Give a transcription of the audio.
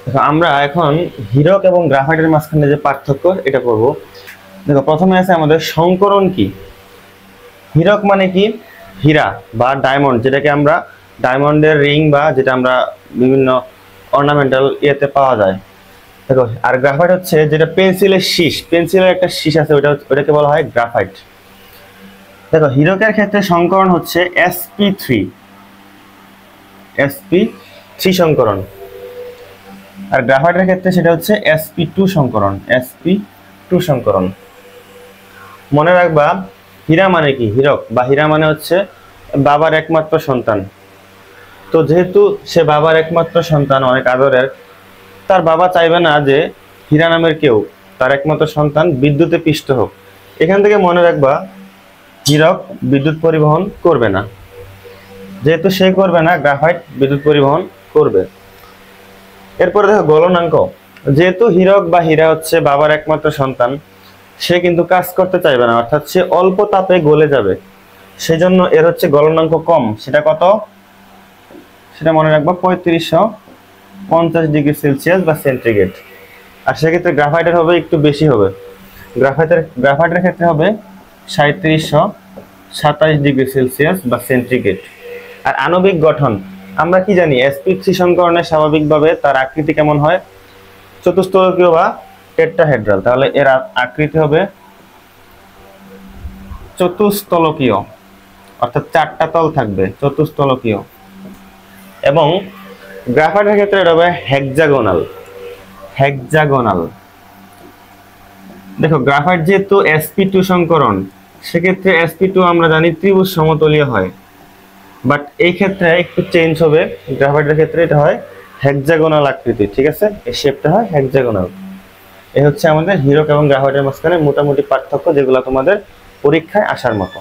দেখো আমরা এখন হীরক এবং গ্রাফাইটের মাঝখানে যে পার্থক্য এটা করব। দেখো প্রথমে আছে আমাদের সংকরণ কি। হীরক মানে কি? হীরা বা ডায়মন্ড, যেটাকে আমরা ডায়মন্ডের রিং বা যেটা আমরা বিভিন্ন অর্নামেন্টাল ইয়েতে পাওয়া যায়। দেখো আর গ্রাফাইট হচ্ছে যেটা পেন্সিলের শীষ, পেন্সিলের একটা শীষ আছে, ওটাকে বলা হয় গ্রাফাইট। দেখো হীরকের ক্ষেত্রে সংকরণ হচ্ছে sp3, sp3 সংকরণ। আর গ্রাফাইটের ক্ষেত্রে সেটা হচ্ছে sp2 সংকরণ, sp2 সংকরণ। মনে রাখবা হীরা মানে কি? হীরক বা হীরা মানে হচ্ছে বাবার একমাত্র সন্তান। তো যেহেতু সে বাবার একমাত্র সন্তান, অনেক আদরের, তার বাবা চাইবে না যে হীরা নামের কেউ, তার একমাত্র সন্তান, বিদ্যুতে পিষ্ট হোক। এখান থেকে মনে রাখবা হীরক বিদ্যুৎ পরিবহন করবে না। যেহেতু সে করবে না, গ্রাফাইট বিদ্যুৎ পরিবহন করবে। এরপরে দেখো গলনাঙ্ক। যেহেতু হীরক বা হীরা হচ্ছে বাবার একমাত্র সন্তান, সে কিন্তু কাজ করতে চাইবে না, অর্থাৎ সে অল্প তাপে গলে যাবে। সেজন্য এর হচ্ছে গলনাঙ্ক কম। সেটা কত? সেটা মনে রাখবা 3550 ডিগ্রি সেলসিয়াস বা সেন্টিগ্রেড। আর সেক্ষেত্রে গ্রাফাইটের হবে একটু বেশি হবে। গ্রাফাইটের ক্ষেত্রে হবে 3727 ডিগ্রি সেলসিয়াস বা সেন্টিগ্রেড। আর আণবিক গঠন আমরা কি জানি? sp3 সংকরণে স্বাভাবিকভাবে তার আকৃতি কেমন হয়? চতুস্তলকীয় বা টেট্রাহেড্রাল। তাহলে এর আকৃতি হবে চতুস্তলকীয়, অর্থাৎ চারটা তল থাকবে, চতুস্তলকীয়। এবং গ্রাফাইটের ক্ষেত্রে এটা হবে হেক্সাগোনাল, হেক্সাগোনাল। দেখো গ্রাফাইট যেহেতু sp2 সংকরণ, সেক্ষেত্রে sp2 আমরা জানি ত্রিভুজ সমতলীয় হয়। বাট এই ক্ষেত্রে একটু চেঞ্জ হবে। গ্রাফাইটের ক্ষেত্রে এটা হয় হেক্সাগোনাল আকৃতি, ঠিক আছে? এই শেপটা হয় হেক্সাগোনাল। এই হচ্ছে আমাদের হীরক এবং গ্রাফাইটের মাঝখানে মোটামুটি পার্থক্য, যেগুলো তোমাদের পরীক্ষায় আসার মতো।